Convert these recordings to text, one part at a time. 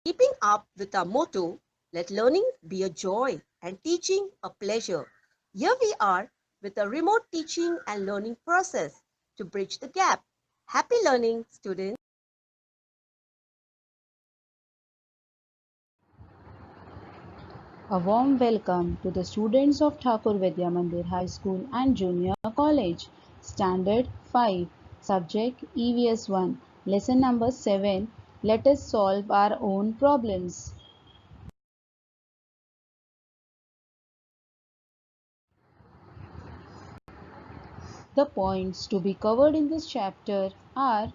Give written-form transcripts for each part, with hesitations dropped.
Keeping up with our motto, let learning be a joy and teaching a pleasure. Here we are with a remote teaching and learning process to bridge the gap. Happy learning, students. A warm welcome to the students of Thakur Vidya Mandir High School and Junior College. Standard 5, Subject EVS 1, Lesson number 7. Let us solve our own problems. The points to be covered in this chapter are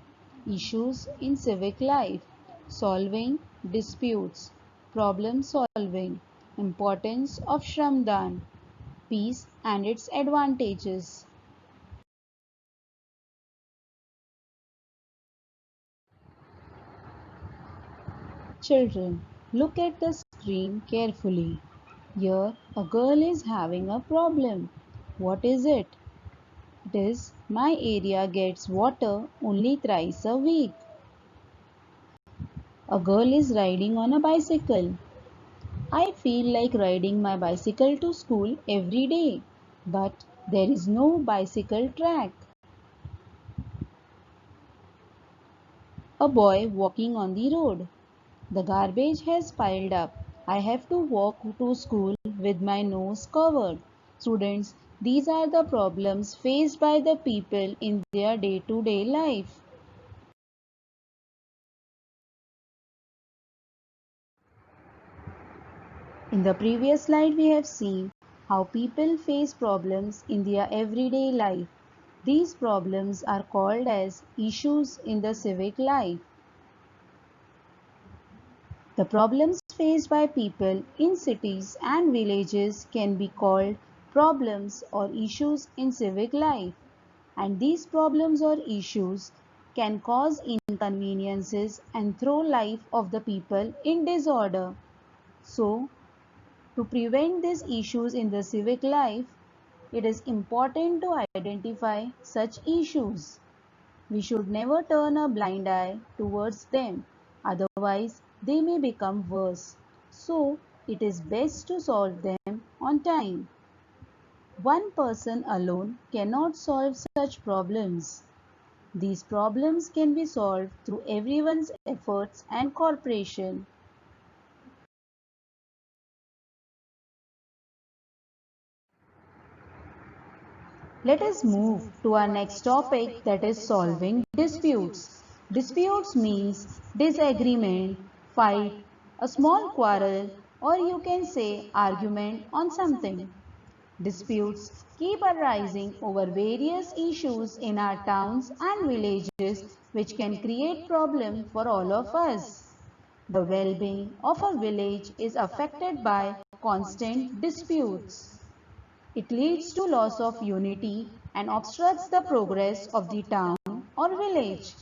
issues in civic life, solving disputes, problem solving, importance of Shramdan, peace and its advantages. Children, look at the screen carefully. Here, a girl is having a problem. What is it? It is my area gets water only thrice a week. A girl is riding on a bicycle. I feel like riding my bicycle to school every day, but there is no bicycle track. A boy walking on the road. The garbage has piled up. I have to walk to school with my nose covered. Students, these are the problems faced by the people in their day-to-day life. In the previous slide, we have seen how people face problems in their everyday life. These problems are called as issues in the civic life. The problems faced by people in cities and villages can be called problems or issues in civic life, and these problems or issues can cause inconveniences and throw life of the people in disorder. So, to prevent these issues in the civic life, it is important to identify such issues. We should never turn a blind eye towards them, otherwise they may become worse. So, it is best to solve them on time. One person alone cannot solve such problems. These problems can be solved through everyone's efforts and cooperation. Let us move to our next topic, that is solving disputes. Disputes means disagreement, fight, a small quarrel, or you can say argument on something. Disputes keep arising over various issues in our towns and villages which can create problems for all of us. The well-being of a village is affected by constant disputes. It leads to loss of unity and obstructs the progress of the town or village.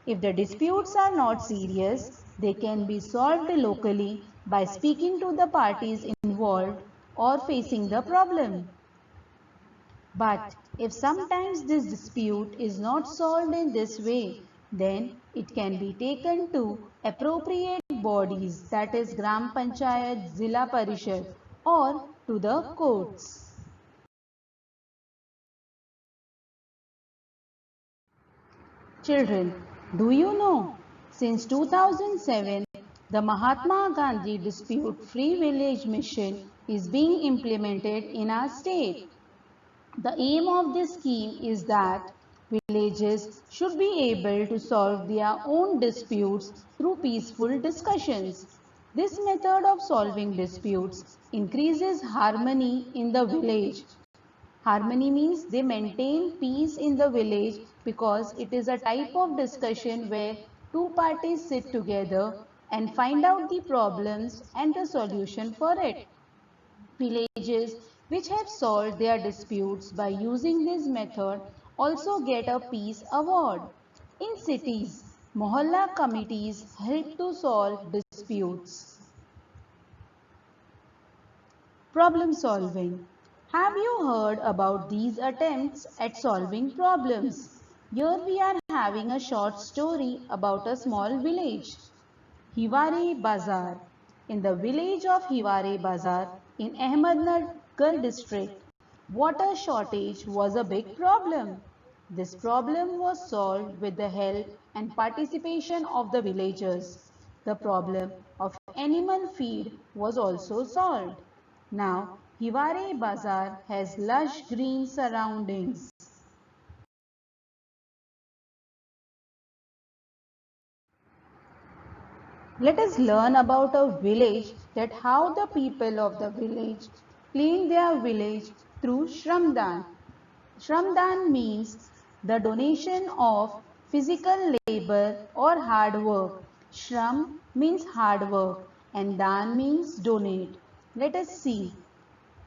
If the disputes are not serious, they can be solved locally by speaking to the parties involved or facing the problem. But if sometimes this dispute is not solved in this way, then it can be taken to appropriate bodies, that is Gram Panchayat, Zilla Parishad, or to the courts. Children, do you know? Since 2007, the Mahatma Gandhi Dispute Free Village Mission is being implemented in our state. The aim of this scheme is that villages should be able to solve their own disputes through peaceful discussions. This method of solving disputes increases harmony in the village. Harmony means they maintain peace in the village because it is a type of discussion where two parties sit together and find out the problems and the solution for it. Villages which have solved their disputes by using this method also get a peace award. In cities, Mohalla committees help to solve disputes. Problem solving. Have you heard about these attempts at solving problems? Here we are having a short story about a small village. Hiware Bazar. In the village of Hiware Bazar in Ahmednagar district, water shortage was a big problem. This problem was solved with the help and participation of the villagers. The problem of animal feed was also solved. Now, Hiware Bazar has lush green surroundings. Let us learn about a village that how the people of the village clean their village through Shramdan. Shramdan means the donation of physical labor or hard work. Shram means hard work and Dan means donate. Let us see.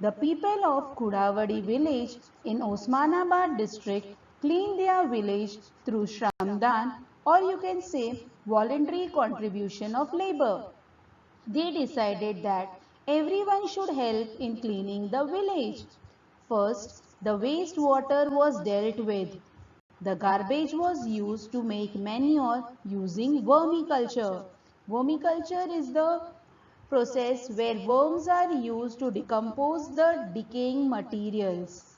The people of Kudavadi village in Osmanabad district clean their village through Shramdan, or you can say voluntary contribution of labor. They decided that everyone should help in cleaning the village. First, the wastewater was dealt with. The garbage was used to make manure using vermiculture. Vermiculture is the process where worms are used to decompose the decaying materials.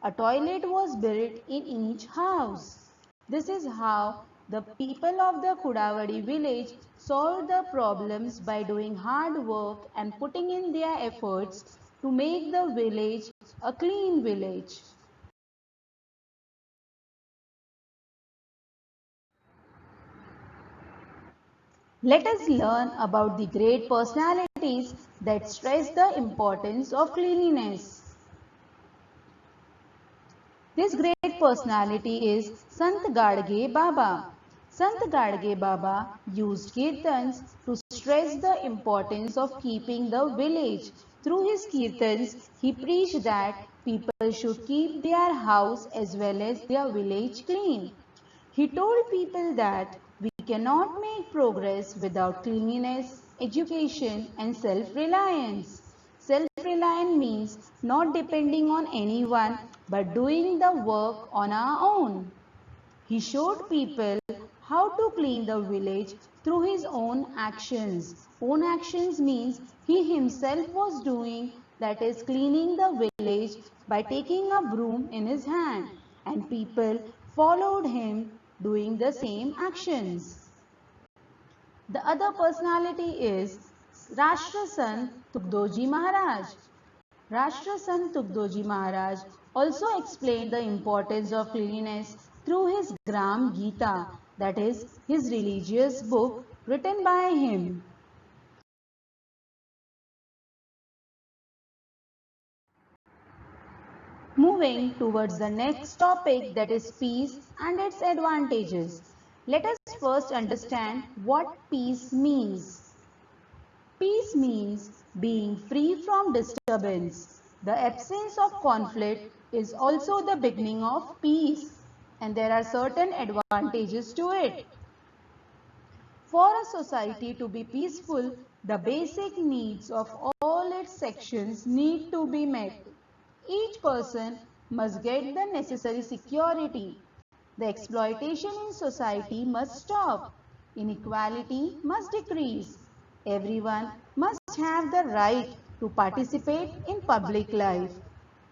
A toilet was built in each house. This is how the people of the Kudavadi village solved the problems by doing hard work and putting in their efforts to make the village a clean village. Let us learn about the great personalities that stress the importance of cleanliness. This great personality is Sant Gadge Baba. Sant Gadge Baba used kirtans to stress the importance of keeping the village. Through his kirtans, he preached that people should keep their house as well as their village clean. He told people that we cannot make progress without cleanliness, education, and self reliance. Self reliant means not depending on anyone but doing the work on our own. He showed people how to clean the village through his own actions. Own actions means he himself was doing, that is, cleaning the village by taking a broom in his hand, and people followed him doing the same actions. The other personality is Rashtrasan Tugdoji Maharaj. Rashtrasan Tugdoji Maharaj also explained the importance of cleanliness through his Gram Gita, that is, his religious book written by him. Moving towards the next topic, that is peace and its advantages. Let us first understand what peace means. Peace means being free from disturbance. The absence of conflict is also the beginning of peace, and there are certain advantages to it. For a society to be peaceful, the basic needs of all its sections need to be met. Each person must get the necessary security. The exploitation in society must stop. Inequality must decrease. Everyone must have the right to participate in public life.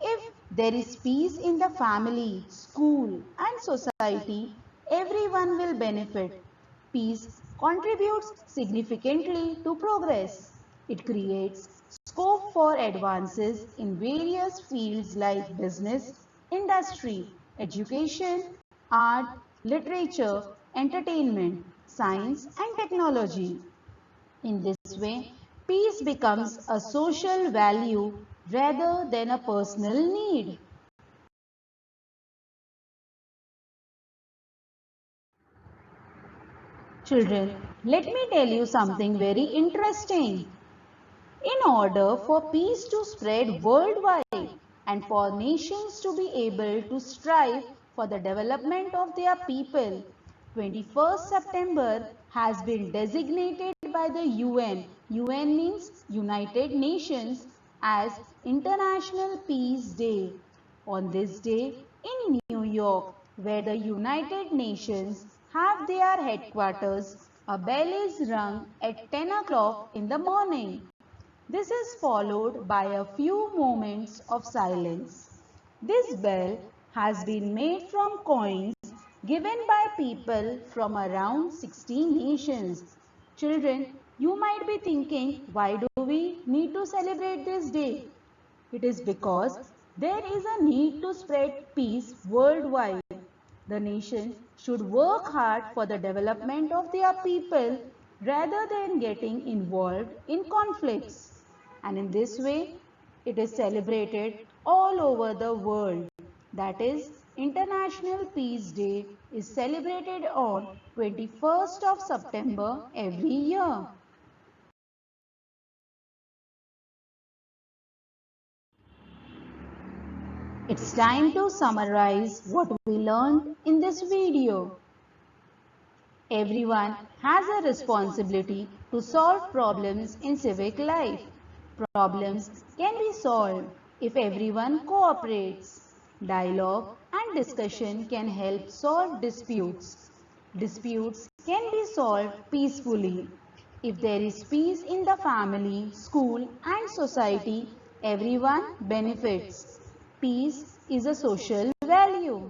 If there is peace in the family, school, and society, everyone will benefit. Peace contributes significantly to progress. It creates scope for advances in various fields like business, industry, education, art, literature, entertainment, science, and technology. In this way, peace becomes a social value rather than a personal need. Children, let me tell you something very interesting. In order for peace to spread worldwide and for nations to be able to strive for the development of their people, 21st September has been designated by the UN. UN means United Nations as International Peace Day. On this day in New York, where the United Nations have their headquarters, A bell is rung at 10 o'clock in the morning. This is followed by a few moments of silence. This bell has been made from coins given by people from around 16 nations. Children, you might be thinking, why do we need to celebrate this day? It is because there is a need to spread peace worldwide. The nation should work hard for the development of their people rather than getting involved in conflicts. And in this way, it is celebrated all over the world. That is, International Peace Day is celebrated on 21st of September every year. It's time to summarize what we learned in this video. Everyone has a responsibility to solve problems in civic life. Problems can be solved if everyone cooperates. Dialogue and discussion can help solve disputes. Disputes can be solved peacefully. If there is peace in the family, school and society, everyone benefits. Peace is a social value.